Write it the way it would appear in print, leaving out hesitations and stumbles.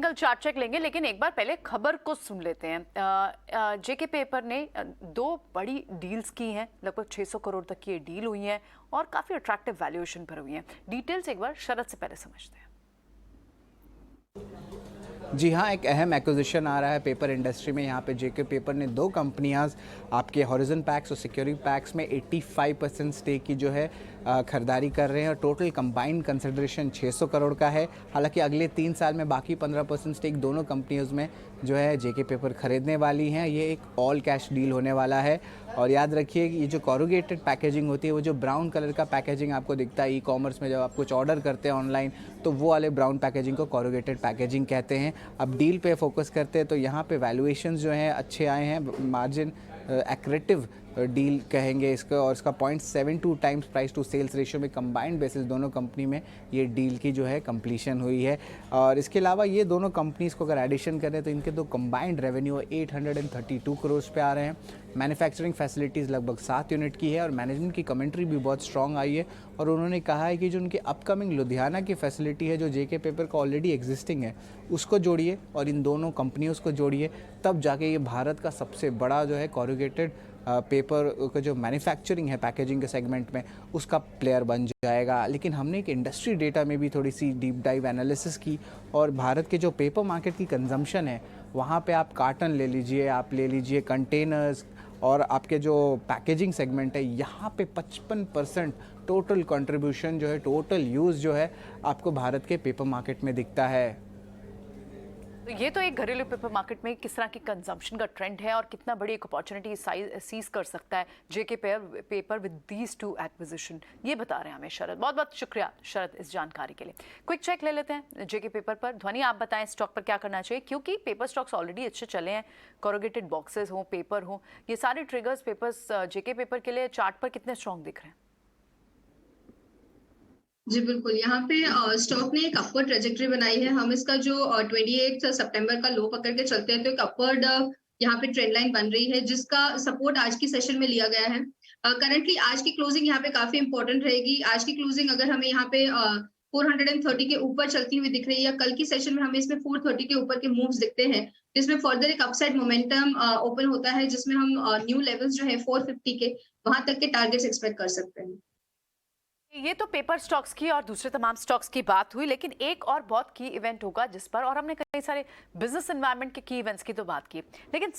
Technical chart check लेंगे, लेकिन एक बार पहले खबर को सुन लेते हैं। जेके पेपर ने दो बड़ी डील्स की हैं, लगभग 600 करोड़ तक की ये डील हुई है और काफी अट्रैक्टिव वैल्यूएशन पर हुई है। डिटेल्स एक बार शरद से पहले समझते हैं। जी हाँ, एक अहम एक्विजिशन आ रहा है पेपर इंडस्ट्री में। यहाँ पे जेके पेपर ने दो कंपनियां आपके हॉरिजन पैक्स और सिक्योरिटी पैक्स में 85% स्टेक की जो है खरीदारी कर रहे हैं और टोटल कंबाइंड कंसिडरेशन 600 करोड़ का है। हालांकि अगले 3 साल में बाकी 15% स्टेक दोनों कंपनियों में जो है जेके पेपर खरीदने वाली हैं। ये एक ऑल कैश डील होने वाला है। और याद रखिए कि ये जो कॉरुगेटेड पैकेजिंग होती है, वो जो ब्राउन कलर का पैकेजिंग आपको दिखता है ई कॉमर्स में, जब आप कुछ ऑर्डर करते हैं ऑनलाइन, तो वो वाले ब्राउन पैकेजिंग को कॉरुगेटेड पैकेजिंग कहते हैं। अब डील पे फोकस करते हैं तो यहाँ पे वैल्यूएशंस जो हैं अच्छे आए हैं, मार्जिन एक्रेटिव डील कहेंगे इसका, और इसका 0.72 times price to sales ratio में कंबाइंड बेसिस दोनों कंपनी में ये डील की जो है कंप्लीशन हुई है। और इसके अलावा ये दोनों कंपनीज को अगर एडिशन करें तो इनके दो कंबाइंड रेवेन्यू 832 करोड़ पे आ रहे हैं। मैन्युफैक्चरिंग फैसिलिटीज़ लगभग 7 यूनिट की है और मैनेजमेंट की कमेंट्री भी बहुत स्ट्रॉन्ग आई है। और उन्होंने कहा है कि जो उनकी अपकमिंग लुधियाना की फैसिलिटी है, जो जेके पेपर का ऑलरेडी एग्जिस्टिंग है, उसको जोड़िए और इन दोनों कंपनियों को जोड़िए, तब जाके ये भारत का सबसे बड़ा जो है कॉरुगेटेड पेपर का जो मैन्युफैक्चरिंग है पैकेजिंग के सेगमेंट में, उसका प्लेयर बन जाएगा। लेकिन हमने एक इंडस्ट्री डेटा में भी थोड़ी सी डीप डाइव एनालिसिस की और भारत के जो पेपर मार्केट की कंजम्पशन है, वहाँ पे आप कार्टन ले लीजिए, आप ले लीजिए कंटेनर्स, और आपके जो पैकेजिंग सेगमेंट है, यहाँ पे 55% टोटल कंट्रीब्यूशन जो है, टोटल यूज़ जो है, आपको भारत के पेपर मार्केट में दिखता है। तो ये तो एक घरेलू पेपर मार्केट में किस तरह की कंजम्पशन का ट्रेंड है और कितना बड़ी एक अपॉर्चुनिटी सीज कर सकता है JK Paper with these two acquisition, ये बता रहे हैं हमें शरद। बहुत बहुत शुक्रिया शरद इस जानकारी के लिए। क्विक चेक ले लेते हैं जेके पेपर पर। ध्वनि, आप बताएं स्टॉक पर क्या करना चाहिए, क्योंकि पेपर स्टॉक्स ऑलरेडी अच्छे चले हैं, कॉरुगेटेड बॉक्सेस हो, पेपर हो, ये सारे ट्रिगर्स पेपर्स जेके पेपर के लिए चार्ट पर कितने स्ट्रॉन्ग दिख रहे हैं? जी बिल्कुल, यहाँ पे स्टॉक ने एक अपवर्ड ट्रेजेक्टरी बनाई है। हम इसका जो 28 सितंबर का लो पकड़ के चलते हैं तो एक अपवर्ड यहाँ पे ट्रेंड लाइन बन रही है, जिसका सपोर्ट आज की सेशन में लिया गया है। करंटली आज की क्लोजिंग यहाँ पे काफी इंपॉर्टेंट रहेगी। आज की क्लोजिंग अगर हमें यहाँ पे 430 के ऊपर चलती हुई दिख रही है, कल की सेशन में हमें इसमें 430 के ऊपर के मूव्स दिखते हैं, जिसमें फर्दर एक अपसाइड मोमेंटम ओपन होता है, जिसमें हम न्यू लेवल्स जो है 450 के वहां तक के टारगेट्स एक्सपेक्ट कर सकते हैं। ये तो पेपर स्टॉक्स की और दूसरे तमाम स्टॉक्स की बात हुई, लेकिन एक और बहुत की इवेंट होगा जिस पर, और हमने कई सारे बिजनेस एनवायरनमेंट के की इवेंट्स की तो बात की, लेकिन